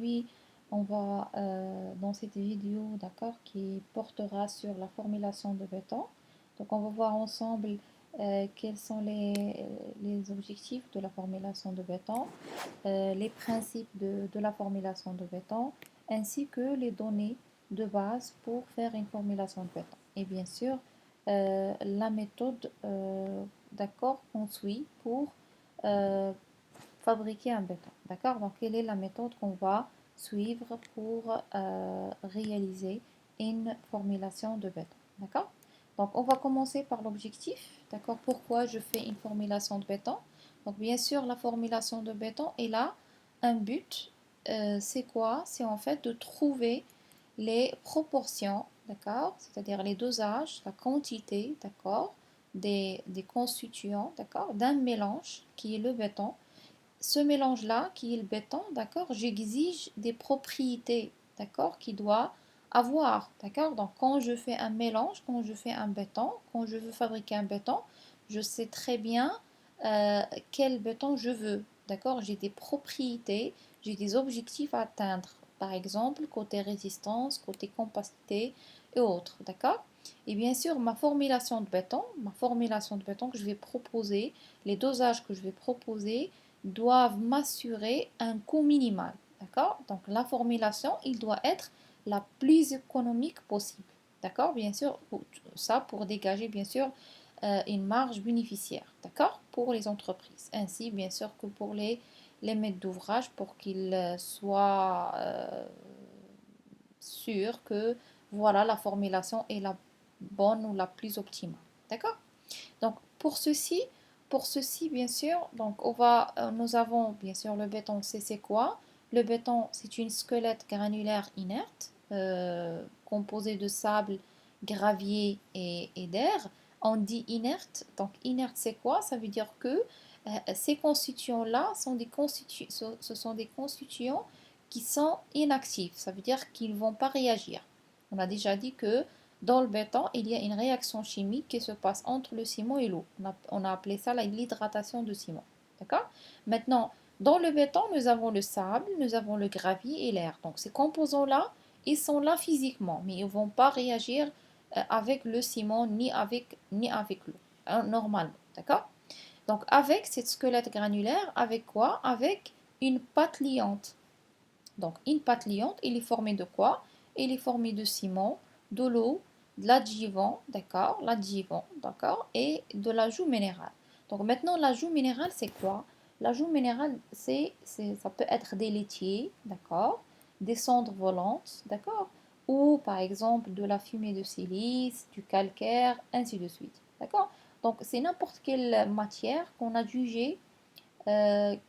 aujourd'hui, on va dans cette vidéo, d'accord, qui portera sur la formulation de béton. Donc, on va voir ensemble quels sont les objectifs de la formulation de béton, les principes de la formulation de béton, ainsi que les données de base pour faire une formulation de béton. Et bien sûr, la méthode d'accord, qu'on suit pour euh, fabriquer un béton. D'accord? Donc, quelle est la méthode qu'on va suivre pour réaliser une formulation de béton? D'accord? Donc, on va commencer par l'objectif. D'accord? Pourquoi je fais une formulation de béton? Donc, bien sûr, la formulation de béton est là. Un but, c'est quoi? C'est en fait de trouver les proportions, d'accord? C'est-à-dire les dosages, la quantité, d'accord? Des constituants, d'accord? D'un mélange qui est le béton. Ce mélange-là, qui est le béton, d'accord, j'exige des propriétés, d'accord, qu'il doit avoir, d'accord. Donc, quand je fais un mélange, quand je fais un béton, quand je veux fabriquer un béton, je sais très bien euh, quel béton je veux, d'accord. J'ai des propriétés, j'ai des objectifs à atteindre, par exemple, côté résistance, côté compacité et autres, d'accord. Et bien sûr, ma formulation de béton que je vais proposer, les dosages que je vais proposer, doivent m'assurer un coût minimal. D'accord? Donc la formulation, il doit être la plus économique possible. D'accord? Bien sûr, ça pour dégager bien sûr une marge bénéficiaire. D'accord? Pour les entreprises. Ainsi, bien sûr, que pour les maîtres d'ouvrage pour qu'ils soient sûrs que voilà, la formulation est la bonne ou la plus optimale. D'accord? Donc pour ceci bien sûr, donc nous avons bien sûr le béton, c'est quoi? Le béton, c'est une squelette granulaire inerte composée de sable, gravier et d'air. On dit inerte, donc inerte c'est quoi? Ça veut dire que ces constituants-là ce sont des constituants qui sont inactifs. Ça veut dire qu'ils ne vont pas réagir. On a déjà dit que dans le béton, il y a une réaction chimique qui se passe entre le ciment et l'eau. On a appelé ça l'hydratation de ciment. D'accord? Maintenant, dans le béton, nous avons le sable, nous avons le gravier et l'air. Donc ces composants-là, ils sont là physiquement, mais ils ne vont pas réagir avec le ciment ni avec l'eau, hein, normalement. D'accord? Donc avec cette squelette granulaire, avec quoi? Avec une pâte liante. Donc une pâte liante, elle est formée de quoi? Elle est formée de ciment, de l'eau, de l'adjuvant, d'accord? L'adjuvant, d'accord? Et de l'ajout minéral. Donc maintenant, l'ajout minéral, c'est quoi? L'ajout minéral, ça peut être des laitiers, d'accord? Des cendres volantes, d'accord? Ou par exemple de la fumée de silice, du calcaire, ainsi de suite, d'accord? Donc c'est n'importe quelle matière qu'on a jugée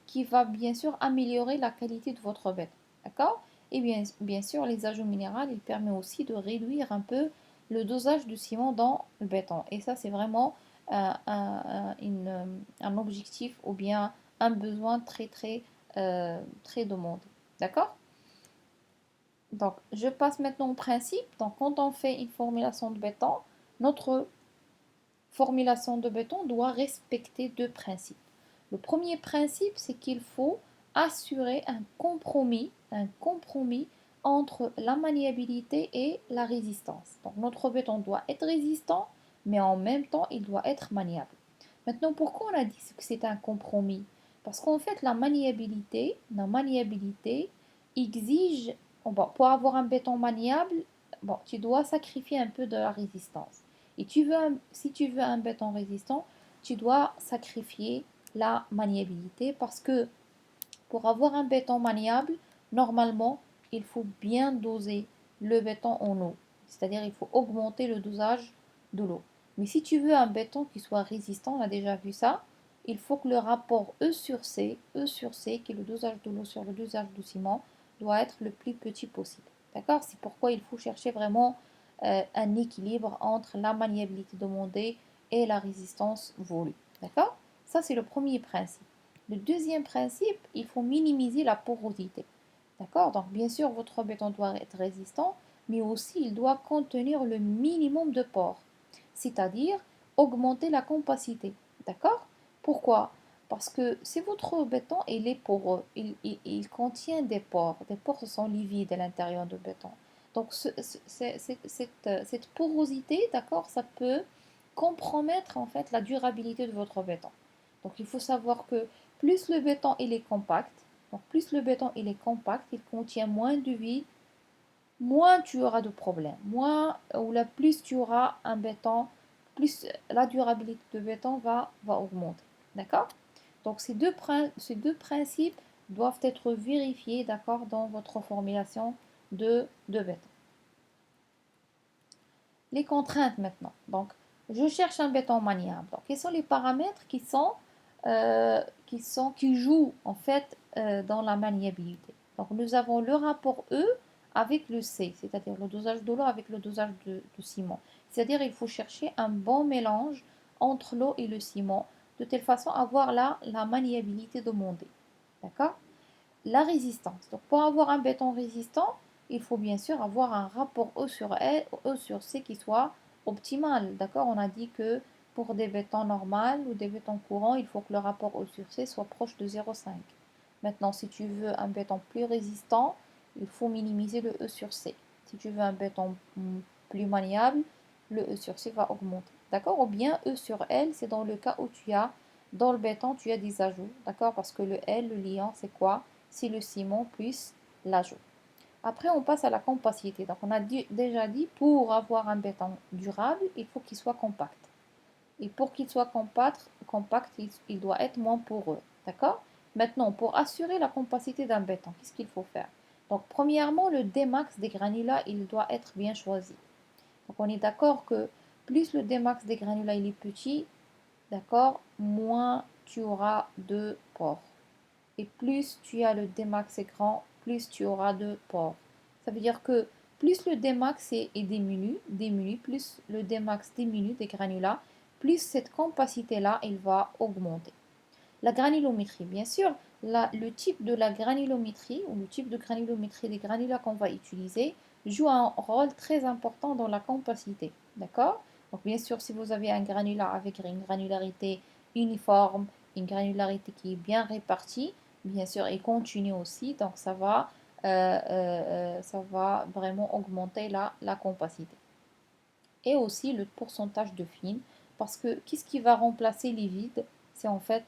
qui va bien sûr améliorer la qualité de votre béton. D'accord? Et bien sûr, les ajouts minéraux, ils permettent aussi de réduire un peu le dosage de ciment dans le béton. Et ça, c'est vraiment un objectif ou bien un besoin très demandé. D'accord? Donc, je passe maintenant au principe. Donc, quand on fait une formulation de béton, notre formulation de béton doit respecter deux principes. Le premier principe, c'est qu'il faut assurer un compromis entre la maniabilité et la résistance. Donc notre béton doit être résistant, mais en même temps, il doit être maniable. Maintenant, pourquoi on a dit que c'est un compromis? Parce qu'en fait, la maniabilité exige, bon, pour avoir un béton maniable, bon, tu dois sacrifier un peu de la résistance. Et si tu veux un béton résistant, tu dois sacrifier la maniabilité parce que pour avoir un béton maniable, normalement, il faut bien doser le béton en eau. C'est-à-dire il faut augmenter le dosage de l'eau. Mais si tu veux un béton qui soit résistant, on a déjà vu ça, il faut que le rapport E sur C, qui est le dosage de l'eau sur le dosage du ciment, doit être le plus petit possible. D'accord? C'est pourquoi il faut chercher vraiment un équilibre entre la maniabilité demandée et la résistance voulue. D'accord? Ça, c'est le premier principe. Le deuxième principe, il faut minimiser la porosité. D'accord? Donc, bien sûr, votre béton doit être résistant, mais aussi il doit contenir le minimum de pores, c'est-à-dire augmenter la compacité. D'accord? Pourquoi? Parce que si votre béton, il est poreux, il contient des pores. Des pores, ce sont les vides à l'intérieur du béton. Donc, cette porosité, d'accord, ça peut compromettre en fait la durabilité de votre béton. Donc, il faut savoir que plus le béton il est compact, donc plus le béton il est compact, il contient moins de vide, moins tu auras de problèmes. Moins, ou là, plus tu auras un béton, plus la durabilité de béton va augmenter. D'accord? Donc ces deux principes doivent être vérifiés, d'accord, dans votre formulation de béton. Les contraintes maintenant. Donc, je cherche un béton maniable. Donc, quels sont les paramètres qui jouent en fait dans la maniabilité? Donc, nous avons le rapport E avec le C, c'est-à-dire le dosage de l'eau avec le dosage de ciment. C'est-à-dire il faut chercher un bon mélange entre l'eau et le ciment, de telle façon à avoir la maniabilité demandée. D'accord? La résistance. Donc, pour avoir un béton résistant, il faut bien sûr avoir un rapport E sur L, E sur C qui soit optimal. D'accord? On a dit que pour des bétons normaux ou des bétons courants, il faut que le rapport E sur C soit proche de 0,5. Maintenant, si tu veux un béton plus résistant, il faut minimiser le E sur C. Si tu veux un béton plus maniable, le E sur C va augmenter. D'accord? Ou bien E sur L, c'est dans le cas où dans le béton, tu as des ajouts. D'accord? Parce que le L, le liant, c'est quoi? C'est le ciment plus l'ajout. Après, on passe à la compacité. Donc, on a déjà dit, pour avoir un béton durable, il faut qu'il soit compact. Et pour qu'il soit compact, il doit être moins poreux. D'accord? Maintenant, pour assurer la compacité d'un béton, qu'est-ce qu'il faut faire? Donc, premièrement, le Dmax des granulats, il doit être bien choisi. Donc, on est d'accord que plus le Dmax des granulats il est petit, d'accord, moins tu auras de pores. Et plus tu as le Dmax est grand, plus tu auras de pores. Ça veut dire que plus le Dmax est diminue, plus le Dmax diminue des granulats, plus cette compacité-là, elle va augmenter. La granulométrie, bien sûr, le type de la granulométrie ou le type de granulométrie des granulats qu'on va utiliser joue un rôle très important dans la compacité. D'accord? Donc, bien sûr, si vous avez un granulat avec une granularité uniforme, une granularité qui est bien répartie, bien sûr, et continue aussi, donc ça va vraiment augmenter la compacité. Et aussi le pourcentage de fines, parce que qu'est-ce qui va remplacer les vides? C'est en fait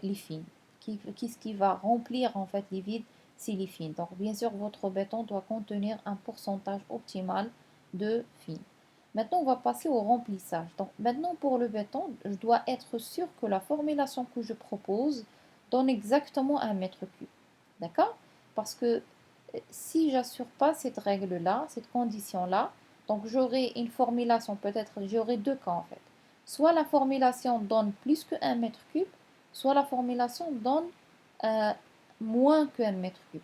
les fines. Qu'est-ce qui va remplir en fait les vides? C'est les fines. Donc bien sûr, votre béton doit contenir un pourcentage optimal de fines. Maintenant, on va passer au remplissage. Donc maintenant, pour le béton, je dois être sûr que la formulation que je propose donne exactement un mètre cube. D'accord? Parce que si j'assure pas cette règle-là, cette condition-là, donc j'aurai une formulation, peut-être j'aurai deux cas en fait. Soit la formulation donne plus que 1 mètre cube, soit la formulation donne euh, moins que 1 mètre cube.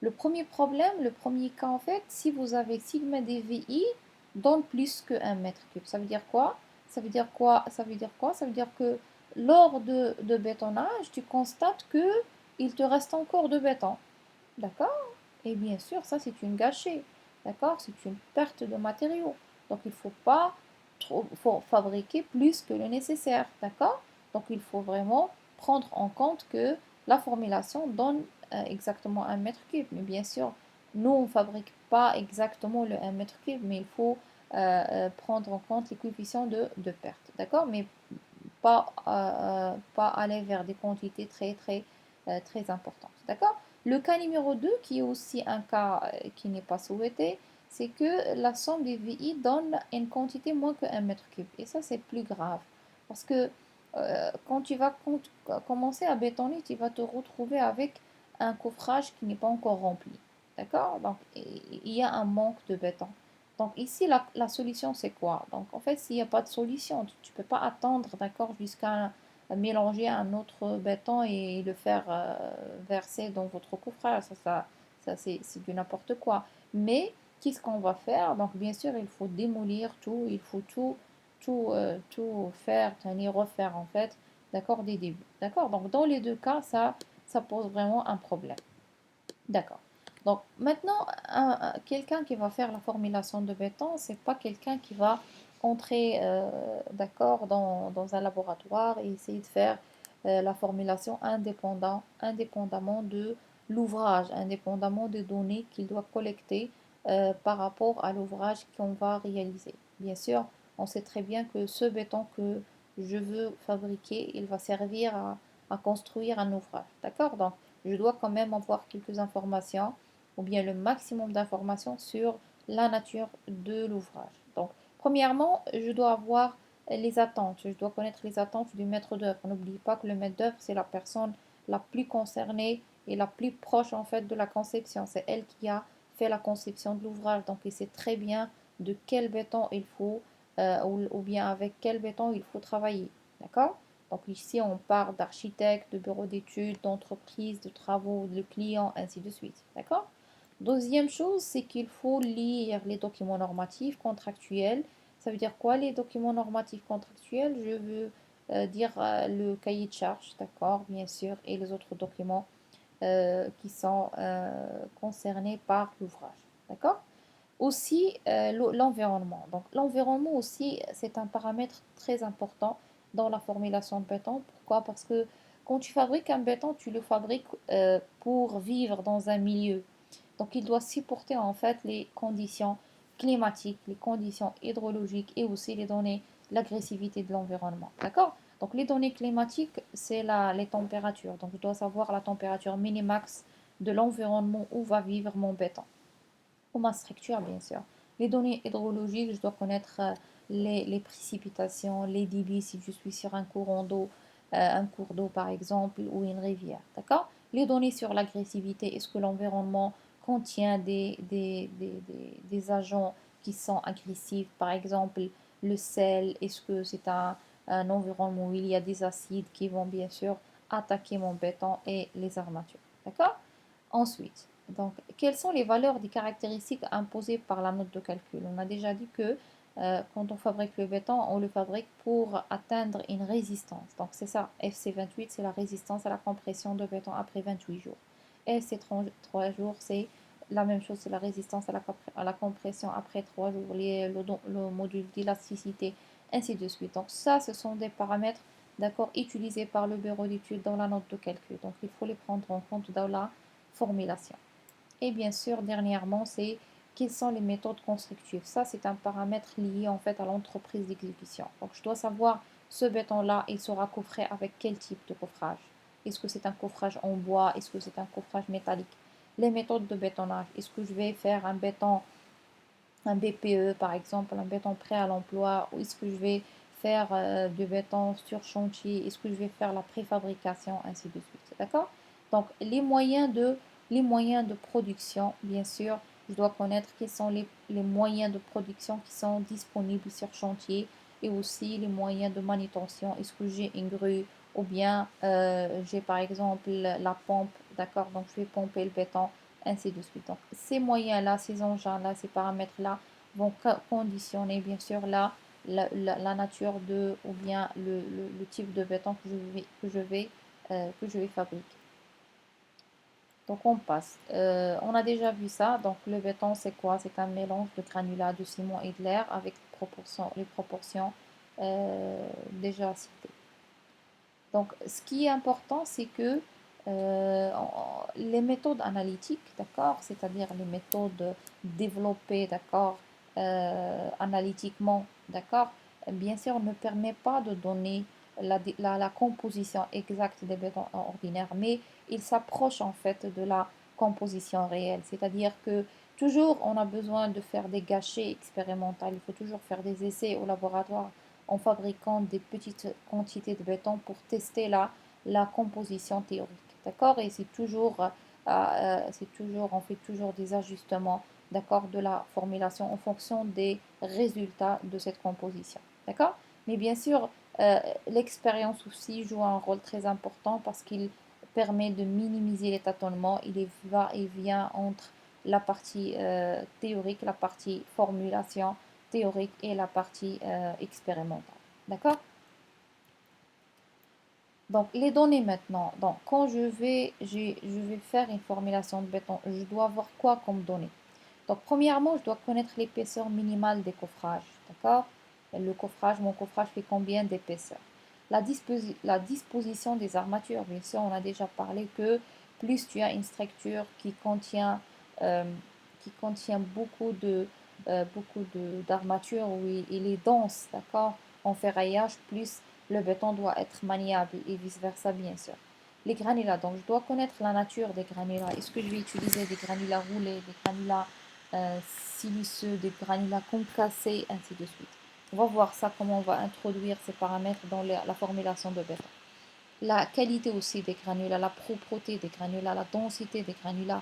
Le premier problème, le premier cas en fait, si vous avez sigma dvi donne plus que 1 mètre cube. Ça veut dire quoi? Ça veut dire quoi? Ça veut dire quoi? Ça veut dire que lors de bétonnage, tu constates que il te reste encore de béton. D'accord? Et bien sûr, ça c'est une gâchée. D'accord? C'est une perte de matériaux. Donc il ne faut pas faut fabriquer plus que le nécessaire. D'accord? Donc il faut vraiment prendre en compte que la formulation donne exactement 1 mètre cube. Mais bien sûr, nous on ne fabrique pas exactement le 1 mètre cube, mais il faut prendre en compte les coefficients de perte. D'accord? Mais pas aller vers des quantités très importantes. D'accord? Le cas numéro 2, qui est aussi un cas qui n'est pas souhaité, c'est que la somme des VI donne une quantité moins que 1 mètre cube. Et ça, c'est plus grave. Parce que quand tu vas commencer à bétonner, tu vas te retrouver avec un coffrage qui n'est pas encore rempli. D'accord? Donc, il y a un manque de béton. Donc ici, la solution, c'est quoi? Donc en fait, s'il n'y a pas de solution, tu ne peux pas attendre, d'accord, jusqu'à mélanger un autre béton et le faire verser dans votre coffrage. Ça c'est du n'importe quoi. Mais qu'est-ce qu'on va faire? Donc bien sûr, il faut démolir tout, il faut tout faire, tenir, refaire en fait, d'accord, des débuts. D'accord? Donc dans les deux cas, ça pose vraiment un problème. D'accord. Donc maintenant, quelqu'un qui va faire la formulation de béton, c'est pas quelqu'un qui va entrer d'accord, dans un laboratoire et essayer de faire la formulation indépendamment de l'ouvrage, indépendamment des données qu'il doit collecter par rapport à l'ouvrage qu'on va réaliser. Bien sûr, on sait très bien que ce béton que je veux fabriquer, il va servir à construire un ouvrage. D'accord? Donc, je dois quand même avoir quelques informations, ou bien le maximum d'informations sur la nature de l'ouvrage. Donc, premièrement, je dois avoir les attentes. Je dois connaître les attentes du maître d'œuvre. N'oublie pas que le maître d'œuvre, c'est la personne la plus concernée et la plus proche en fait de la conception. C'est elle qui a fait la conception de l'ouvrage. Donc, il sait très bien de quel béton il faut ou bien avec quel béton il faut travailler. D'accord? Donc ici, on parle d'architecte, de bureau d'études, d'entreprise, de travaux, de clients, ainsi de suite. D'accord? Deuxième chose, c'est qu'il faut lire les documents normatifs contractuels. Ça veut dire quoi les documents normatifs contractuels? Je veux dire le cahier de charge, d'accord, bien sûr, et les autres documents qui sont concernés par l'ouvrage. D'accord? Aussi, l'environnement. Donc, l'environnement aussi, c'est un paramètre très important dans la formulation de béton. Pourquoi? Parce que quand tu fabriques un béton, tu le fabriques pour vivre dans un milieu. Donc, il doit supporter en fait les conditions climatiques, les conditions hydrologiques et aussi les données, l'agressivité de l'environnement. D'accord? Donc, les données climatiques, c'est les températures. Donc, je dois savoir la température minimax de l'environnement où va vivre mon béton ou ma structure, bien sûr. Les données hydrologiques, je dois connaître les précipitations, les débits si je suis sur un courant d'eau, un cours d'eau par exemple, ou une rivière. D'accord? Les données sur l'agressivité, est-ce que l'environnement contient des agents qui sont agressifs, par exemple le sel, est-ce que c'est un environnement où il y a des acides qui vont bien sûr attaquer mon béton et les armatures. D'accord? Ensuite, donc, quelles sont les valeurs des caractéristiques imposées par la note de calcul? On a déjà dit que quand on fabrique le béton, on le fabrique pour atteindre une résistance. Donc, c'est ça, FC28, c'est la résistance à la compression de béton après 28 jours. FC3 jours, c'est la même chose, c'est la résistance à la compression après 3 jours, le module d'élasticité, ainsi de suite. Donc, ça, ce sont des paramètres d'accord, utilisés par le bureau d'études dans la note de calcul. Donc, il faut les prendre en compte dans la formulation. Et bien sûr, dernièrement, c'est quelles sont les méthodes constructives. Ça, c'est un paramètre lié en fait à l'entreprise d'exécution. Donc, je dois savoir ce béton-là, il sera coffré avec quel type de coffrage. Est-ce que c'est un coffrage en bois? Est-ce que c'est un coffrage métallique? Les méthodes de bétonnage. Est-ce que je vais faire un béton, un BPE par exemple, un béton prêt à l'emploi? Ou est-ce que je vais faire du béton sur chantier? Est-ce que je vais faire la préfabrication? Ainsi de suite. D'accord? Donc, les moyens de production, bien sûr, je dois connaître quels sont les moyens de production qui sont disponibles sur chantier et aussi les moyens de manutention. Est-ce que j'ai une grue ou bien j'ai par exemple la pompe, d'accord? Donc, je vais pomper le béton, ainsi de suite. Donc, ces moyens-là, ces engins-là, ces paramètres-là vont conditionner bien sûr la nature de ou bien le type de béton que je vais fabriquer. Donc on passe. On a déjà vu ça. Donc le béton, c'est quoi? C'est un mélange de granulats de ciment et de l'air avec les proportions déjà citées. Donc ce qui est important, c'est que les méthodes analytiques, d'accord, c'est-à-dire les méthodes développées, d'accord, analytiquement, d'accord, bien sûr, ne permet pas de donner la composition exacte des bétons ordinaires, mais il s'approche en fait de la composition réelle. C'est-à-dire que toujours on a besoin de faire des gâchets expérimentaux, il faut toujours faire des essais au laboratoire en fabriquant des petites quantités de béton pour tester la composition théorique. D'accord? Et on fait toujours des ajustements, d'accord, de la formulation en fonction des résultats de cette composition. D'accord? Mais bien sûr, l'expérience aussi joue un rôle très important parce qu'il permet de minimiser les tâtonnements. Il va et vient entre la partie théorique, la partie formulation théorique et la partie expérimentale. D'accord? Donc, les données maintenant. Donc, quand je vais faire une formulation de béton, je dois avoir quoi comme données? Donc, premièrement, je dois connaître l'épaisseur minimale des coffrages. D'accord? Mon coffrage fait combien d'épaisseur? la disposition des armatures. Bien sûr, on a déjà parlé que plus tu as une structure euh, qui contient d'armature, où il est dense, d'accord, en ferraillage, plus le béton doit être maniable et vice-versa, bien sûr. Les granulats, donc je dois connaître la nature des granulats. Est-ce que je vais utiliser des granulats roulés, des granulats siliceux, des granulats concassés, ainsi de suite. On va voir ça, comment on va introduire ces paramètres dans la formulation de béton. La qualité aussi des granulats, la propreté des granulats, la densité des granulats,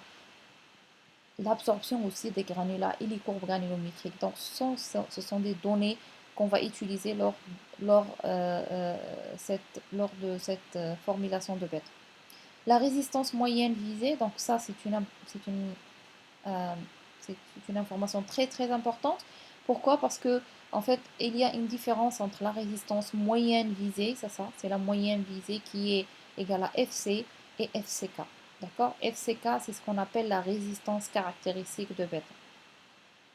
l'absorption aussi des granulats et les courbes granulométriques. Donc, ce sont des données qu'on va utiliser lors de cette formulation de béton. La résistance moyenne visée, donc ça euh, c'est une information très très importante. Pourquoi? Parce que en fait, il y a une différence entre la résistance moyenne visée, c'est la moyenne visée qui est égale à FC et FCK. D'accord? FCK, c'est ce qu'on appelle la résistance caractéristique de béton.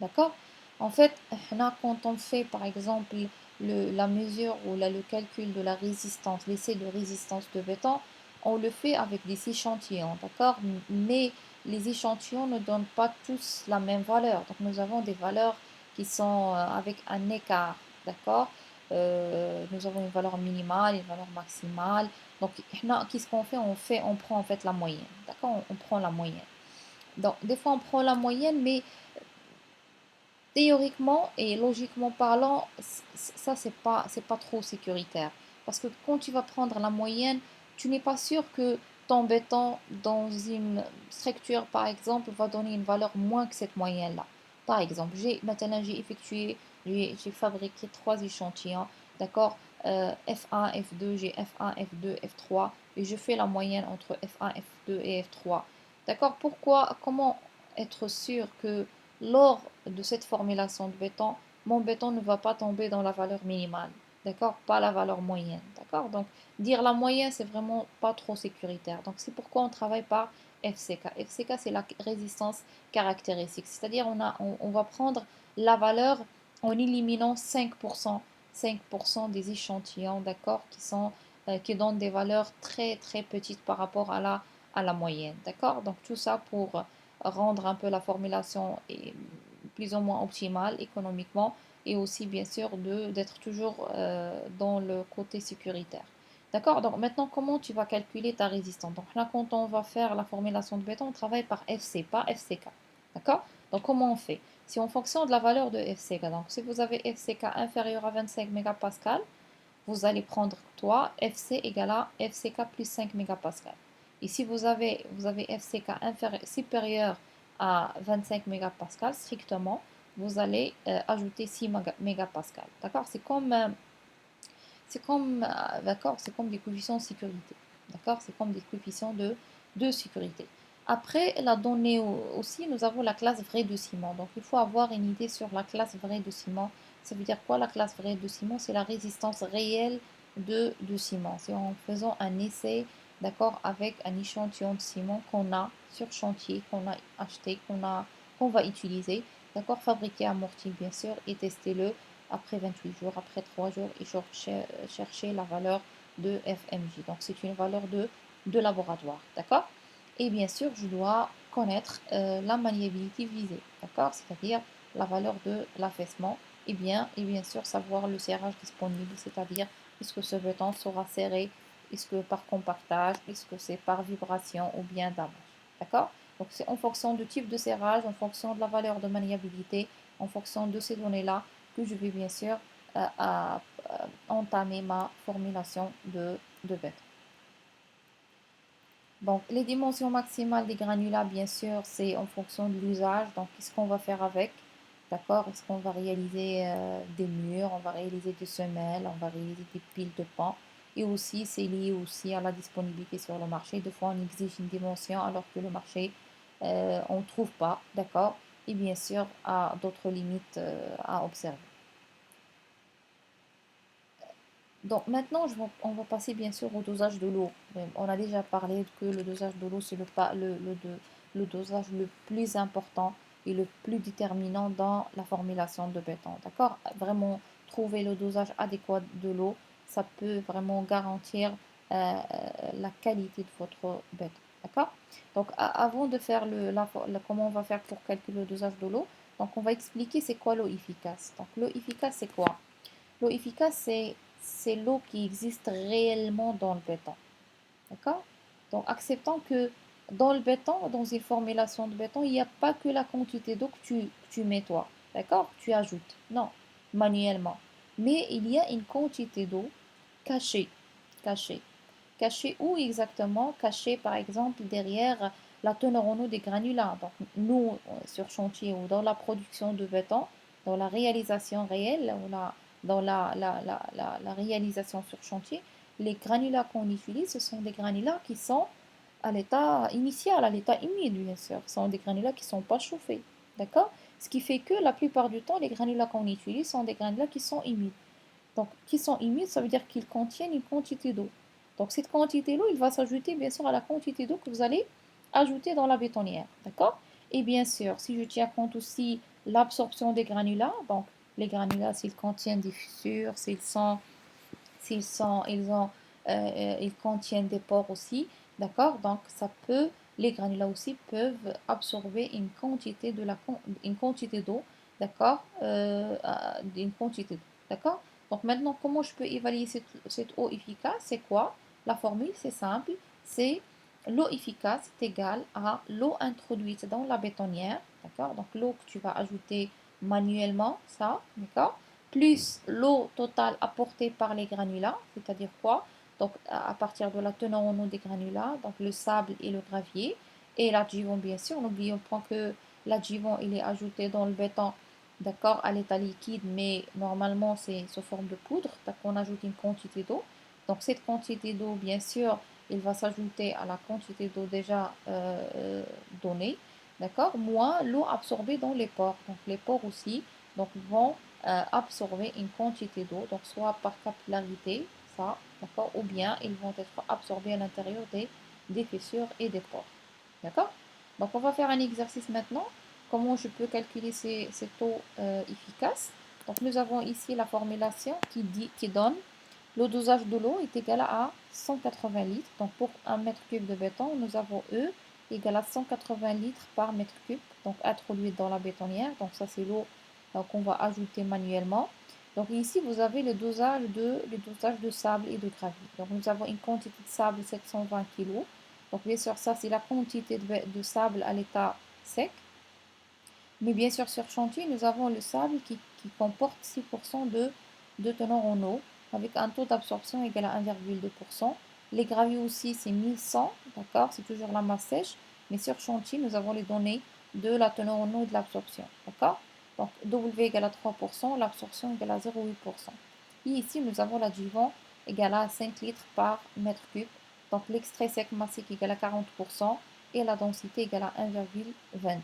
D'accord? En fait, là, quand on fait par exemple la mesure ou le calcul de la résistance, l'essai de résistance de béton, on le fait avec des échantillons, d'accord? Mais les échantillons ne donnent pas tous la même valeur. Donc nous avons des valeurs qui sont avec un écart, d'accord? Nous avons une valeur minimale, une valeur maximale. Donc, qu'est-ce qu'on fait? On prend en fait la moyenne, d'accord? On prend la moyenne. Donc, des fois, on prend la moyenne, mais théoriquement et logiquement parlant, ça, c'est pas trop sécuritaire. Parce que quand tu vas prendre la moyenne, tu n'es pas sûr que ton béton dans une structure, par exemple, va donner une valeur moins que cette moyenne-là. Par exemple, j'ai fabriqué trois échantillons, d'accord? F1, F2, j'ai F1, F2, F3, et je fais la moyenne entre F1, F2 et F3. D'accord? Comment être sûr que lors de cette formulation de béton, mon béton ne va pas tomber dans la valeur minimale, d'accord? Pas la valeur moyenne, d'accord? Donc, dire la moyenne, c'est vraiment pas trop sécuritaire. Donc, c'est pourquoi on travaille par FCK. FCK, c'est la résistance caractéristique, c'est-à-dire on va prendre la valeur en éliminant 5% des échantillons, d'accord, qui donnent des valeurs très très petites par rapport à la moyenne, d'accord? Donc, tout ça pour rendre un peu la formulation plus ou moins optimale économiquement et aussi bien sûr d'être toujours dans le côté sécuritaire. D'accord? Donc maintenant, comment tu vas calculer ta résistance? Donc là, quand on va faire la formulation de béton, on travaille par FC, pas FCK. D'accord? Donc comment on fait? Si on fonctionne de la valeur de FCK, donc si vous avez FCK inférieur à 25 mégapascales, vous allez prendre toi, FC égale à FCK plus 5 mégapascales. Et si vous avez FCK supérieur à 25 mégapascales, strictement, vous allez ajouter 6 mégapascales. D'accord? C'est comme des coefficients de sécurité. D'accord? C'est comme des coefficients de sécurité. Après, la donnée aussi, nous avons la classe vraie de ciment. Donc, il faut avoir une idée sur la classe vraie de ciment. Ça veut dire quoi la classe vraie de ciment? C'est la résistance réelle de ciment. C'est en faisant un essai, d'accord, avec un échantillon de ciment qu'on a sur chantier, qu'on a acheté, qu'on va utiliser, d'accord, fabriqué, amorti bien sûr, et tester-le après 28 jours, après 3 jours, et chercher la valeur de FMJ. Donc, c'est une valeur de laboratoire, d'accord? Et bien sûr, je dois connaître la maniabilité visée, d'accord? C'est-à-dire la valeur de l'affaissement, et bien sûr savoir le serrage disponible, c'est-à-dire est-ce que ce béton sera serré, est-ce que par compactage, est-ce que c'est par vibration ou bien damage, d'accord? Donc, c'est en fonction du type de serrage, en fonction de la valeur de maniabilité, en fonction de ces données-là, que je vais bien sûr entamer ma formulation de béton. Donc, les dimensions maximales des granulats, bien sûr, c'est en fonction de l'usage. Donc, qu'est-ce qu'on va faire avec? D'accord? Est-ce qu'on va réaliser des murs, on va réaliser des semelles, on va réaliser des piles de pans. Et aussi, c'est lié aussi à la disponibilité sur le marché. Des fois, on exige une dimension alors que le marché, on ne trouve pas. D'accord? Et bien sûr, à d'autres limites à observer. Donc maintenant, on va passer bien sûr au dosage de l'eau. On a déjà parlé que le dosage de l'eau, c'est le dosage le plus important et le plus déterminant dans la formulation de béton. D'accord? Vraiment trouver le dosage adéquat de l'eau ça peut vraiment garantir la qualité de votre béton. D'accord? Donc, avant de faire comment on va faire pour calculer le dosage de l'eau, donc on va expliquer c'est quoi l'eau efficace. Donc, l'eau efficace, c'est quoi? L'eau efficace, c'est l'eau qui existe réellement dans le béton. D'accord? Donc, acceptons que dans le béton, dans une formulation de béton, il n'y a pas que la quantité d'eau que tu mets toi. D'accord? Tu ajoutes. Non, manuellement. Mais il y a une quantité d'eau cachée. Cachée. Cachée où exactement? Cachée, par exemple, derrière la teneur en eau des granulats. Donc, nous, sur chantier ou dans la production de béton, dans la réalisation réelle, dans la réalisation sur chantier, les granulats qu'on utilise, ce sont des granulats qui sont à l'état initial, à l'état humide, bien sûr. Ce sont des granulats qui ne sont pas chauffés. D'accord? Ce qui fait que la plupart du temps, les granulats qu'on utilise sont des granulats qui sont humides. Donc, qui sont humides, ça veut dire qu'ils contiennent une quantité d'eau. Donc, cette quantité d'eau, il va s'ajouter bien sûr à la quantité d'eau que vous allez ajouter dans la bétonnière. D'accord? Et bien sûr, si je tiens compte aussi l'absorption des granulats, donc les granulats, s'ils contiennent des fissures, ils contiennent des pores aussi, d'accord? Donc les granulats aussi peuvent absorber une quantité d'eau, d'accord? Une quantité d'eau, d'accord? Donc maintenant, comment je peux évaluer cette eau efficace? C'est quoi? La formule, c'est simple, c'est l'eau efficace est égale à l'eau introduite dans la bétonnière, d'accord? Donc l'eau que tu vas ajouter manuellement, ça, d'accord? Plus l'eau totale apportée par les granulats, c'est-à-dire quoi? Donc à partir de la teneur en eau des granulats, donc le sable et le gravier, et l'adjuvant bien sûr. N'oublions pas que l'adjuvant il est ajouté dans le béton, d'accord, à l'état liquide, mais normalement c'est sous forme de poudre, donc on ajoute une quantité d'eau. Donc cette quantité d'eau, bien sûr, il va s'ajouter à la quantité d'eau déjà donnée, d'accord, moins l'eau absorbée dans les pores. Donc les pores aussi donc, vont absorber une quantité d'eau, donc soit par capillarité, ça, d'accord, ou bien ils vont être absorbés à l'intérieur des fissures et des pores. D'accord? Donc, on va faire un exercice maintenant. Comment je peux calculer cette eau efficace? Donc, nous avons ici la formulation qui donne le dosage de l'eau est égal à 180 litres. Donc, pour un mètre cube de béton, nous avons E égal à 180 litres par mètre cube, donc introduite dans la bétonnière. Donc, ça, c'est l'eau qu'on va ajouter manuellement. Donc, ici, vous avez le dosage de sable et de gravier. Donc, nous avons une quantité de sable 720 kg. Donc, bien sûr, ça, c'est la quantité de sable à l'état sec. Mais bien sûr, sur chantier, nous avons le sable qui comporte 6% de teneur en eau, avec un taux d'absorption égal à 1,2%. Les graviers aussi, c'est 1100, d'accord? C'est toujours la masse sèche. Mais sur chantier, nous avons les données de la teneur en eau et de l'absorption, d'accord? Donc, W égale à 3%, l'absorption égale à 0,8%. Et ici, nous avons l'adjuvant égal à 5 litres par mètre cube. Donc, l'extrait sec massique égal à 40% et la densité égale à 1,22.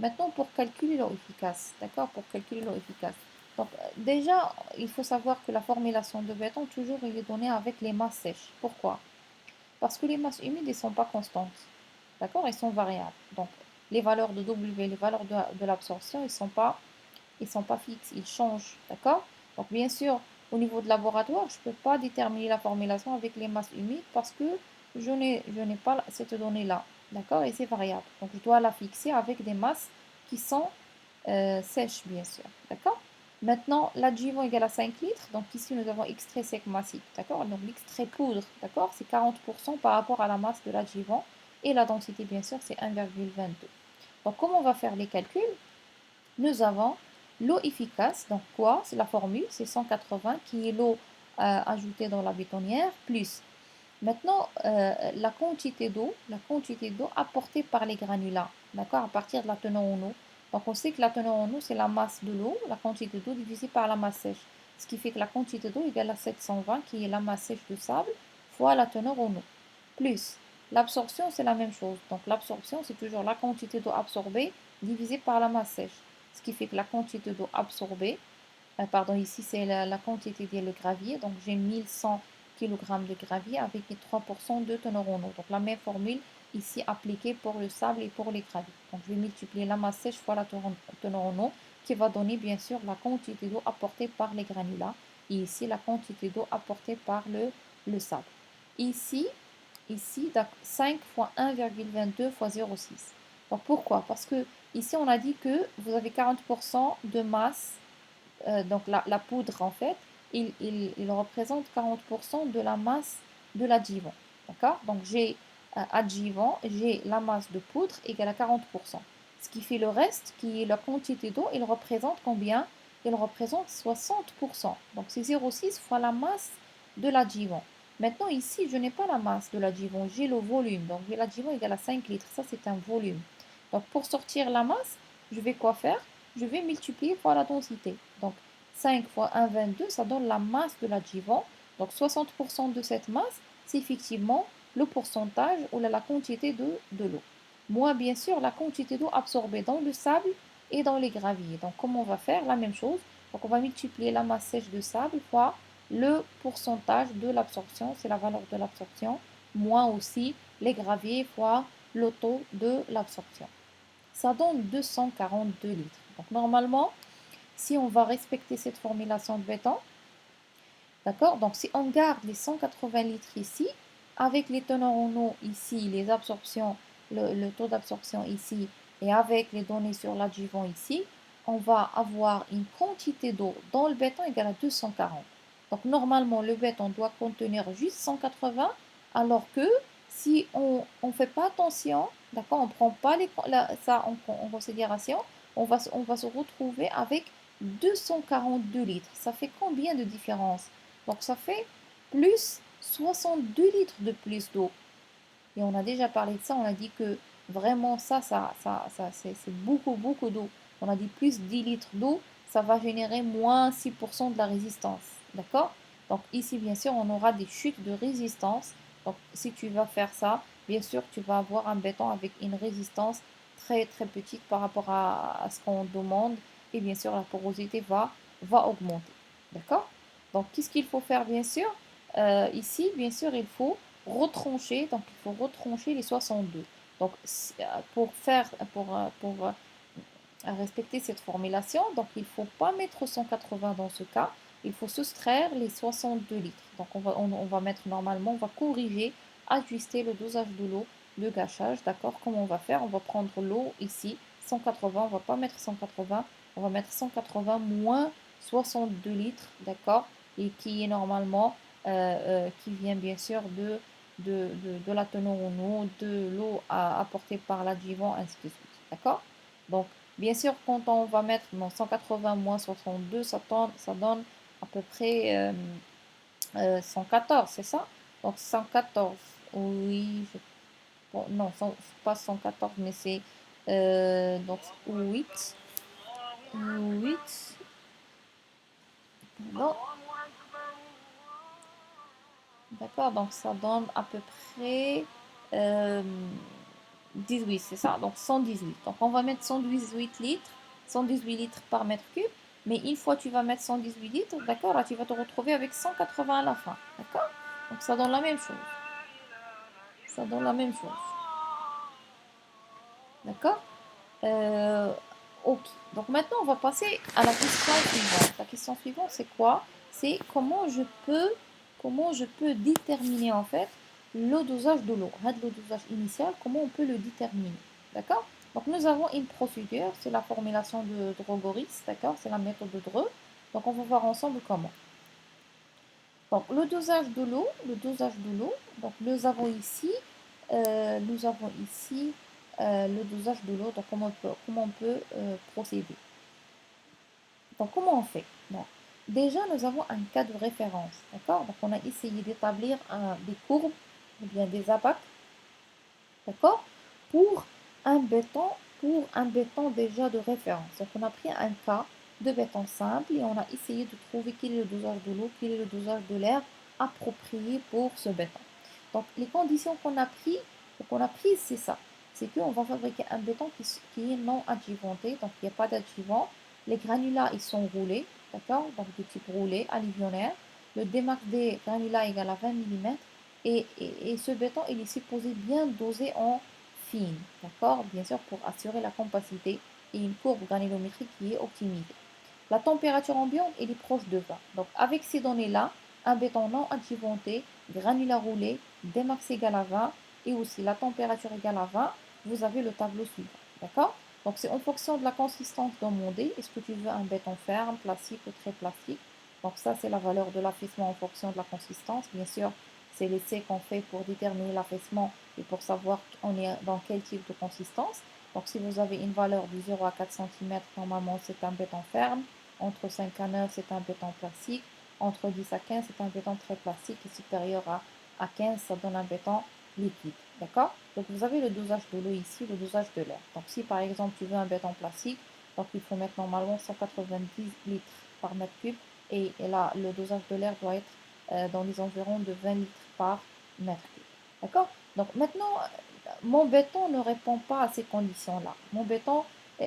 Maintenant, pour calculer l'eau efficace, d'accord, pour calculer l'eau efficace. Donc, déjà, il faut savoir que la formulation de béton, toujours, il est donné avec les masses sèches. Pourquoi? Parce que les masses humides, elles ne sont pas constantes, d'accord, elles sont variables. Donc, les valeurs de W, les valeurs de l'absorption, ils sont pas fixes, ils changent, d'accord? Donc, bien sûr, au niveau de laboratoire, je ne peux pas déterminer la formulation avec les masses humides parce que je n'ai pas cette donnée-là, d'accord? Et c'est variable. Donc, je dois la fixer avec des masses qui sont sèches, bien sûr, d'accord? Maintenant, l'adjuvant égale à 5 litres. Donc, ici, nous avons extrait sec massif, d'accord? Donc, l'extrait poudre, d'accord? C'est 40% par rapport à la masse de l'adjuvant. Et la densité, bien sûr, c'est 1,22. Donc, comment on va faire les calculs? Nous avons l'eau efficace, donc quoi? C'est la formule, c'est 180 qui est l'eau ajoutée dans la bétonnière, plus maintenant la quantité d'eau apportée par les granulats, d'accord, à partir de la teneur en eau. Donc on sait que la teneur en eau, c'est la masse de l'eau, la quantité d'eau divisée par la masse sèche. Ce qui fait que la quantité d'eau égale à 720, qui est la masse sèche de sable, fois la teneur en eau. Plus l'absorption, c'est la même chose. Donc l'absorption, c'est toujours la quantité d'eau absorbée divisée par la masse sèche. Ce qui fait que la quantité d'eau absorbée, pardon, ici c'est la quantité de gravier, donc j'ai 1100 kg de gravier avec les 3% de teneur en eau. Donc la même formule ici appliquée pour le sable et pour les graviers. Donc je vais multiplier la masse sèche fois la teneur en eau qui va donner bien sûr la quantité d'eau apportée par les granulats. et ici la quantité d'eau apportée par le sable. Ici 5 fois 1,22 fois 0,6. Donc pourquoi? Parce que ici on a dit que vous avez 40% de masse, donc la poudre en fait, il représente 40% de la masse de l'adjuvant. D'accord? Donc j'ai adjuvant, j'ai la masse de poudre égale à 40%. Ce qui fait le reste, qui est la quantité d'eau, il représente combien? Il représente 60%. Donc c'est 0,6 fois la masse de l'adjuvant. Maintenant ici, je n'ai pas la masse de l'adjuvant, j'ai le volume. Donc l'adjuvant égale à 5 litres, ça c'est un volume. Donc pour sortir la masse, je vais quoi faire? Je vais multiplier par la densité. Donc 5 fois 1,22, ça donne la masse de l'adjuvant. Donc 60% de cette masse, c'est effectivement le pourcentage ou la quantité de l'eau. Moins bien sûr la quantité d'eau absorbée dans le sable et dans les graviers. Donc comment on va faire? La même chose. Donc on va multiplier la masse sèche de sable fois le pourcentage de l'absorption, c'est la valeur de l'absorption, moins aussi les graviers fois le taux de l'absorption. Ça donne 242 litres. Donc normalement, si on va respecter cette formulation de béton, d'accord, donc si on garde les 180 litres ici, avec les teneurs en eau ici, les absorptions, le taux d'absorption ici, et avec les données sur l'adjuvant ici, on va avoir une quantité d'eau dans le béton égale à 240. Donc normalement, le béton doit contenir juste 180, alors que si on ne fait pas attention, d'accord, on ne prend pas ça en considération, on va se retrouver avec 242 litres. Ça fait combien de différence? Donc ça fait plus 62 litres de plus d'eau. Et on a déjà parlé de ça, on a dit que vraiment c'est beaucoup, beaucoup d'eau. On a dit plus 10 litres d'eau, ça va générer moins 6% de la résistance. D'accord? Donc ici, bien sûr, on aura des chutes de résistance. Donc si tu vas faire ça, bien sûr, tu vas avoir un béton avec une résistance très, très petite par rapport à ce qu'on demande. Et bien sûr, la porosité va augmenter. D'accord? Donc, qu'est-ce qu'il faut faire, bien sûr? Ici, bien sûr, il faut retrancher, donc il faut retrancher les 62. Donc pour respecter cette formulation, donc il ne faut pas mettre 180 dans ce cas, il faut soustraire les 62 litres. Donc on va mettre normalement, on va corriger, ajuster le dosage de l'eau, le gâchage, d'accord? Comment on va faire? On va prendre l'eau ici, 180, on ne va pas mettre 180, on va mettre 180 moins 62 litres, d'accord? Et qui est normalement, qui vient bien sûr de la teneur en eau, de l'eau apportée par l'adjuvant, ainsi de suite. D'accord? Donc, bien sûr, quand on va mettre 180 moins 62, ça donne à peu près 114, c'est ça? Donc, 114, oui, bon, non, pas 114, mais c'est donc 8, 8, non, d'accord, donc ça donne à peu près euh, 18, c'est ça, donc 118. Donc on va mettre 118 litres, 118 litres par mètre cube, mais une fois tu vas mettre 118 litres, d'accord, là tu vas te retrouver avec 180 à la fin, d'accord? Donc ça donne la même chose, ça donne la même chose, d'accord? Euh, ok, donc maintenant on va passer à la question suivante. La question suivante c'est quoi? C'est comment je peux déterminer en fait le dosage de l'eau. Le dosage initial, comment on peut le déterminer? D'accord? Donc nous avons une procédure, c'est la formulation de Drogoris, d'accord? C'est la méthode de Dreux. Donc on va voir ensemble comment. Donc le dosage de l'eau, donc nous avons ici le dosage de l'eau, donc comment on peut procéder. Donc comment on fait? Bon, déjà nous avons un cas de référence, d'accord? Donc on a essayé d'établir des courbes ou bien des abacs, d'accord? Pour un béton, pour un béton déjà de référence. Donc on a pris un cas de béton simple et on a essayé de trouver quel est le dosage de l'eau, quel est le dosage de l'air approprié pour ce béton. Donc les conditions qu'on a prises, c'est ça. C'est qu'on va fabriquer un béton qui est non adjuvanté, donc il n'y a pas d'adjuvant. Les granulats, ils sont roulés, d'accord? Donc de type roulé, alluvionnaire. Le Dmax des granulats égale à 20 mm. Et ce béton, il est supposé bien doser en fine, d'accord? Bien sûr, pour assurer la compacité et une courbe granulométrique qui est optimisée. La température ambiante, elle est proche de 20. Donc, avec ces données-là, un béton non adiuvanté, granulat roulé, Dmax égale à 20, et aussi la température égale à 20, vous avez le tableau suivant. D'accord? Donc, c'est en fonction de la consistance demandée. Est-ce que tu veux un béton ferme, plastique ou très plastique? Donc, ça, c'est la valeur de l'affaissement en fonction de la consistance. Bien sûr, c'est l'essai qu'on fait pour déterminer l'affaissement et pour savoir on est dans quel type de consistance. Donc, si vous avez une valeur de 0 à 4 cm, normalement, c'est un béton ferme. Entre 5 à 9, c'est un béton plastique. Entre 10 à 15, c'est un béton très plastique. Et supérieur à 15, ça donne un béton liquide. D'accord? Donc, vous avez le dosage de l'eau ici, le dosage de l'air. Donc, si par exemple, tu veux un béton plastique, donc il faut mettre normalement 190 litres par mètre cube. Et là, le dosage de l'air doit être dans les environs de 20 litres par mètre cube. D'accord? Donc, maintenant, mon béton ne répond pas à ces conditions-là. Mon béton, je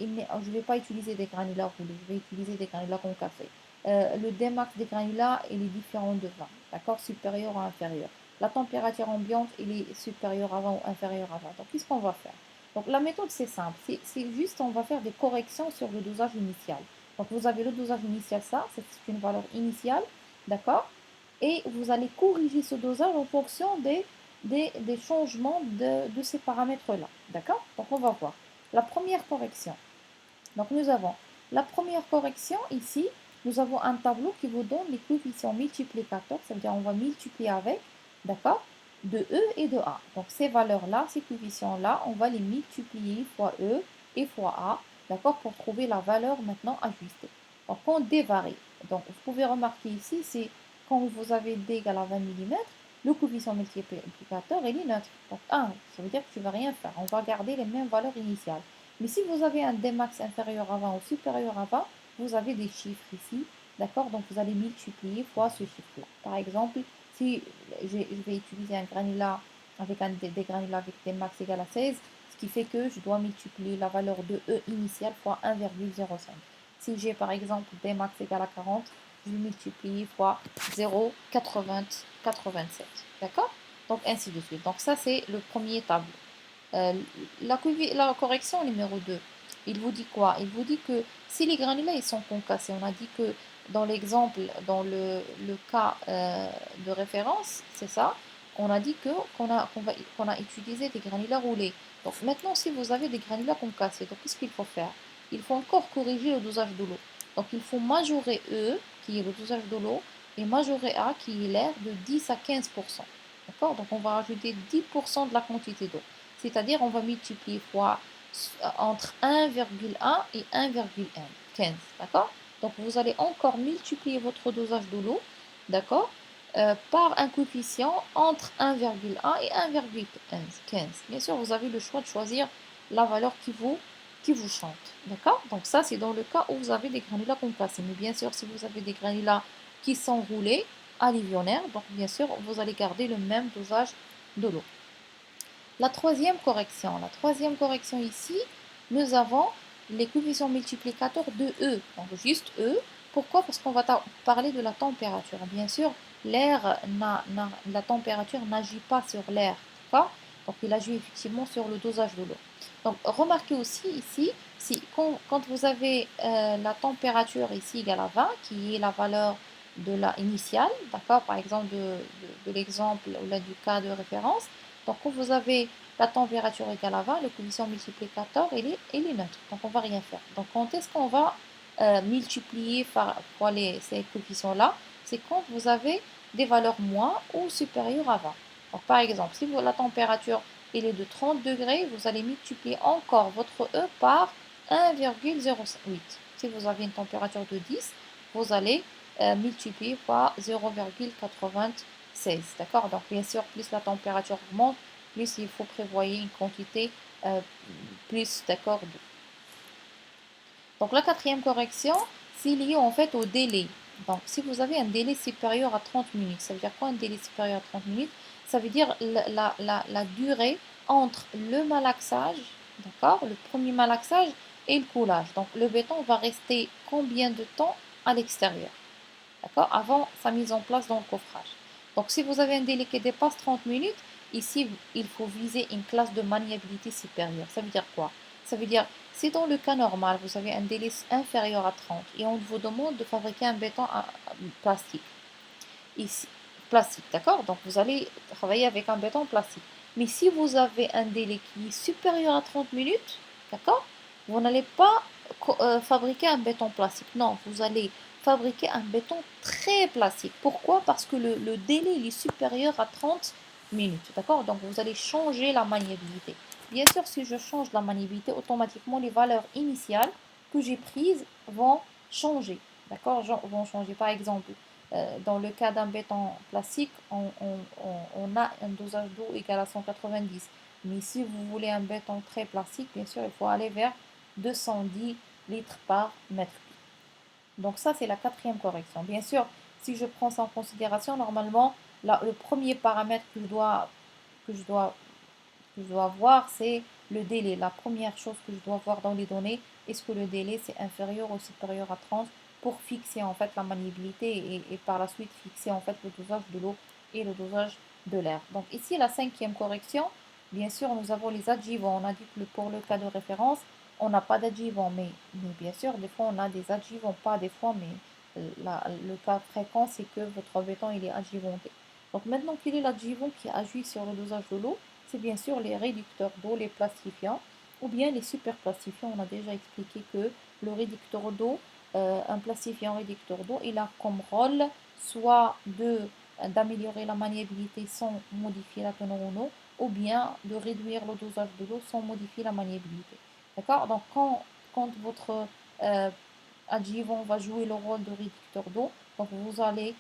ne vais pas utiliser des granulats roulés, je vais utiliser des granulats concavés. Le Dmax des granulats, il est différent de 20, d'accord, supérieur ou inférieur. La température ambiante, il est supérieure à 20 ou inférieure à 20. Donc, qu'est-ce qu'on va faire? Donc, la méthode, c'est simple. C'est juste, on va faire des corrections sur le dosage initial. Donc, vous avez le dosage initial, ça, c'est une valeur initiale, d'accord? Et vous allez corriger ce dosage en fonction des changements de ces paramètres-là. D'accord? Donc, on va voir. La première correction. Donc, nous avons la première correction ici. Nous avons un tableau qui vous donne les coefficients multiplicateurs. Ça veut dire on va multiplier avec, d'accord, de E et de A. Donc, ces valeurs-là, ces coefficients-là, on va les multiplier fois E et fois A, d'accord, pour trouver la valeur maintenant ajustée. Donc, on dévarie. Donc, vous pouvez remarquer ici, c'est quand vous avez D égale à 20 mm, le coefficient multiplicateur est neutre. Donc 1, ça veut dire que tu ne vas rien faire. On va garder les mêmes valeurs initiales. Mais si vous avez un Dmax inférieur à 20 ou supérieur à 20, vous avez des chiffres ici. D'accord? Donc vous allez multiplier fois ce chiffre-là. Par exemple, si je vais utiliser un granulat avec des granulats avec Dmax égal à 16, ce qui fait que je dois multiplier la valeur de E initiale fois 1,05. Si j'ai par exemple Dmax égal à 40, je vais multiplier fois 0,87. D'accord? Donc ainsi de suite. Donc ça c'est le premier tableau. La correction numéro 2, il vous dit quoi? Il vous dit que si les granulats ils sont concassés, on a dit que dans l'exemple, dans le cas de référence, c'est ça, on a dit qu'on a utilisé des granulats roulés. Donc maintenant, si vous avez des granulats concassés, donc qu'est-ce qu'il faut faire? Il faut encore corriger le dosage de l'eau. Donc il faut majorer E, qui est le dosage de l'eau, et majorer A, qui est l'air, de 10 à 15%. D'accord? Donc on va rajouter 10% de la quantité d'eau. C'est-à-dire, on va multiplier fois entre 1,1 et 1,15. D'accord? Donc, vous allez encore multiplier votre dosage de l'eau, d'accord, par un coefficient entre 1,1 et 1,15. Bien sûr, vous avez le choix de choisir la valeur qui vous chante. D'accord? Donc, ça, c'est dans le cas où vous avez des granulats concassés. Mais bien sûr, si vous avez des granulats qui sont roulés à l'ivionnaire, donc bien sûr, vous allez garder le même dosage de l'eau. La troisième correction ici, nous avons les coefficients multiplicateurs de E, donc juste E. Pourquoi? Parce qu'on va parler de la température. Bien sûr, la température n'agit pas sur l'air, d'accord? Donc il agit effectivement sur le dosage de l'eau. Donc remarquez aussi ici, quand vous avez la température ici égale à 20, qui est la valeur de la initiale, d'accord, par exemple de l'exemple ou là du cas de référence, donc, quand vous avez la température égale à 20, le coefficient multiplicateur, il est neutre. Donc, on ne va rien faire. Donc, quand est-ce qu'on va multiplier par ces coefficients-là? C'est quand vous avez des valeurs moins ou supérieures à 20. Donc, par exemple, si la température est de 30 degrés, vous allez multiplier encore votre E par 1,08. Si vous avez une température de 10, vous allez multiplier par 0,96. D'accord? Donc, bien sûr, plus la température augmente, plus il faut prévoir une quantité plus d'accord d'eau. Donc, la quatrième correction, c'est lié en fait au délai. Donc, si vous avez un délai supérieur à 30 minutes, ça veut dire quoi un délai supérieur à 30 minutes? Ça veut dire la durée entre le malaxage, d'accord, le premier malaxage et le coulage. Donc, le béton va rester combien de temps à l'extérieur? D'accord? Avant sa mise en place dans le coffrage. Donc, si vous avez un délai qui dépasse 30 minutes, ici, il faut viser une classe de maniabilité supérieure. Ça veut dire quoi? Ça veut dire Si dans le cas normal, vous avez un délai inférieur à 30 et on vous demande de fabriquer un béton plastique, ici, plastique, d'accord? Donc vous allez travailler avec un béton plastique. Mais si vous avez un délai qui est supérieur à 30 minutes, d'accord? Vous n'allez pas fabriquer un béton plastique. Non, vous allez fabriquer un béton très plastique. Pourquoi? Parce que le délai il est supérieur à 30 minutes, d'accord? Donc vous allez changer la maniabilité. Bien sûr, si je change la maniabilité, automatiquement les valeurs initiales que j'ai prises vont changer, d'accord? Vont changer. Par exemple, dans le cas d'un béton plastique, on a un dosage d'eau égal à 190. Mais si vous voulez un béton très plastique, bien sûr, il faut aller vers 210 litres par mètre cube. Donc ça, c'est la quatrième correction. Bien sûr, si je prends ça en considération, normalement, le premier paramètre que je dois que je dois voir, c'est le délai. La première chose que je dois voir dans les données, est-ce que le délai c'est inférieur ou supérieur à 30 pour fixer en fait la maniabilité et par la suite fixer en fait le dosage de l'eau et le dosage de l'air. Donc ici la cinquième correction, bien sûr nous avons les adjuvants. On a dit que pour le cas de référence, on n'a pas d'adjuvants, mais bien sûr des fois on a des adjuvants, pas des fois, mais le cas fréquent c'est que votre béton il est adjuvanté. Donc maintenant quel est l'adjuvant qui agit sur le dosage de l'eau? C'est bien sûr les réducteurs d'eau, les plastifiants, ou bien les superplastifiants. On a déjà expliqué que le réducteur d'eau, un plastifiant réducteur d'eau, il a comme rôle soit d'améliorer la maniabilité sans modifier la teneur en eau, ou bien de réduire le dosage de l'eau sans modifier la maniabilité. D'accord? Donc quand votre adjuvant va jouer le rôle de réducteur d'eau, donc vous allez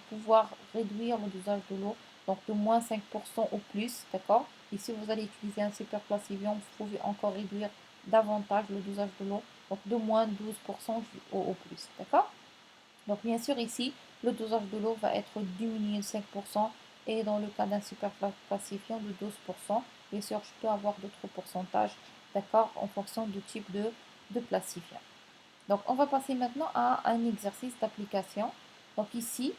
pouvoir réduire le dosage de l'eau donc de moins 5% au plus, d'accord? Et si vous allez utiliser un super placivium, vous pouvez encore réduire davantage le dosage de l'eau, donc de moins 12% au plus, d'accord? Donc bien sûr ici, le dosage de l'eau va être diminué de 5% et dans le cas d'un super placifiant de 12%. Bien sûr, je peux avoir d'autres pourcentages, d'accord, en fonction du type de placifiant. Donc, on va passer maintenant à un exercice d'application. Donc ici,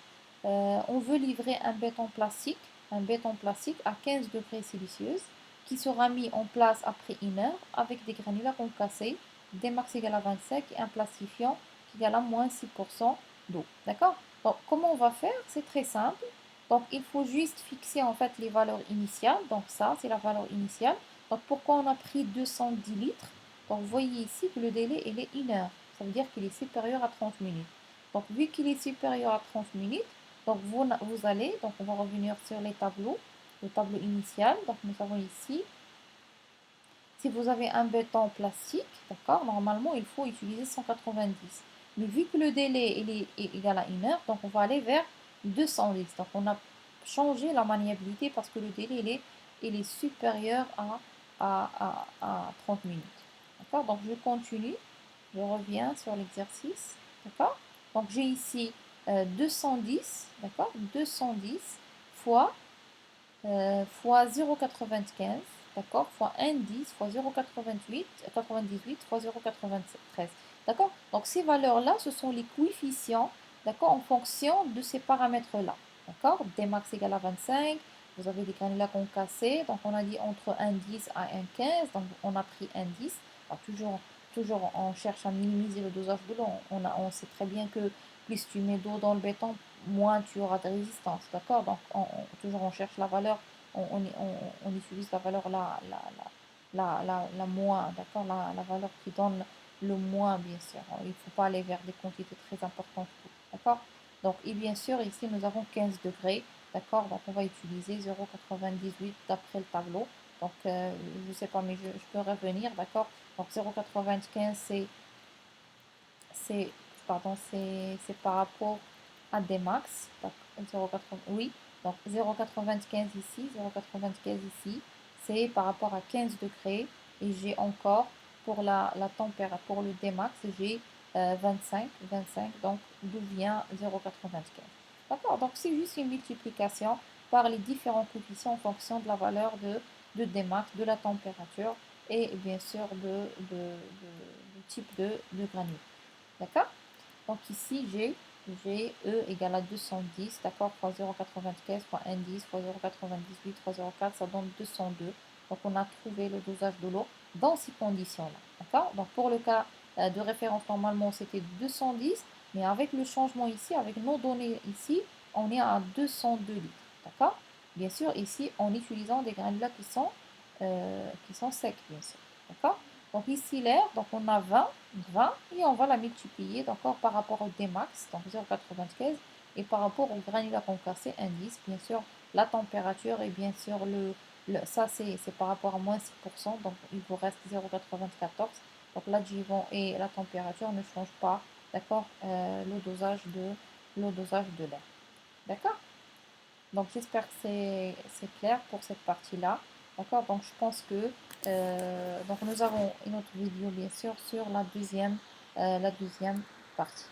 on veut livrer un béton plastique à 15 degrés Celsius qui sera mis en place après 1 heure avec des granulats concassés, des max égal à 25 et un plastifiant qui égale à moins 6% d'eau. D'accord? Donc, comment on va faire? C'est très simple. Donc, il faut juste fixer en fait les valeurs initiales. Donc, ça, c'est la valeur initiale. Donc, pourquoi on a pris 210 litres? Donc, vous voyez ici que le délai, il est 1 heure. Ça veut dire qu'il est supérieur à 30 minutes. Donc, vu qu'il est supérieur à 30 minutes, donc vous allez, donc on va revenir sur les tableaux, le tableau initial. Donc, nous avons ici, si vous avez un béton plastique, d'accord, normalement, il faut utiliser 190. Mais vu que le délai est égal à 1 heure, donc on va aller vers 210. Donc, on a changé la maniabilité parce que le délai, il est supérieur à 30 minutes. D'accord, donc je continue. Je reviens sur l'exercice, d'accord? Donc j'ai ici 210, d'accord? 210 fois, fois 0,95, d'accord? Fois 1,10 fois 0,98 98 fois 0,93, d'accord? Donc ces valeurs-là, ce sont les coefficients, d'accord? En fonction de ces paramètres-là, d'accord? Dmax égale à 25, vous avez des granulats concassés, donc on a dit entre 1,10 à 1,15, donc on a pris 1,10, toujours on cherche à minimiser le dosage de l'eau. On sait très bien que plus tu mets d'eau dans le béton, moins tu auras de résistance. D'accord? Donc toujours on cherche la valeur, on utilise la valeur la moins, d'accord? La valeur qui donne le moins, bien sûr. Il ne faut pas aller vers des quantités très importantes. D'accord? Donc, et bien sûr, ici nous avons 15 degrés. D'accord? Donc on va utiliser 0,98 d'après le tableau. Donc, je ne sais pas, mais je peux revenir, d'accord? Donc 0,95 c'est pardon, c'est par rapport à des max. 0,80, oui, donc 0,95 ici, 0,95 ici, c'est par rapport à 15 degrés. Et j'ai encore pour la température, pour le Dmax, j'ai 25, donc d'où vient 0,95. D'accord, donc c'est juste une multiplication par les différents coefficients en fonction de la valeur de Dmax, de la température et bien sûr du type de granule. D'accord? Donc ici, j'ai E égale à 210, d'accord, fois 0,95 fois 1,10 fois 0,98 fois 0,4, ça donne 202. Donc, on a trouvé le dosage de l'eau dans ces conditions-là. D'accord? Donc, pour le cas de référence, normalement, c'était 210, mais avec le changement ici, avec nos données ici, on est à 202 litres. D'accord? Bien sûr, ici, en utilisant des granulats qui sont secs, bien sûr. D'accord? Donc ici, l'air, donc on a 20 et on va la multiplier d'accord, par rapport au Dmax, donc 0,95, et par rapport au granulat concassé, indice, bien sûr, la température et bien sûr, ça c'est par rapport à moins 6%, donc il vous reste 0,94. Donc l'adjuvant et la température ne changent pas, d'accord, le dosage de l'air. D'accord? Donc j'espère que c'est clair pour cette partie-là. D'accord? Donc je pense que donc nous avons une autre vidéo bien sûr sur la deuxième partie.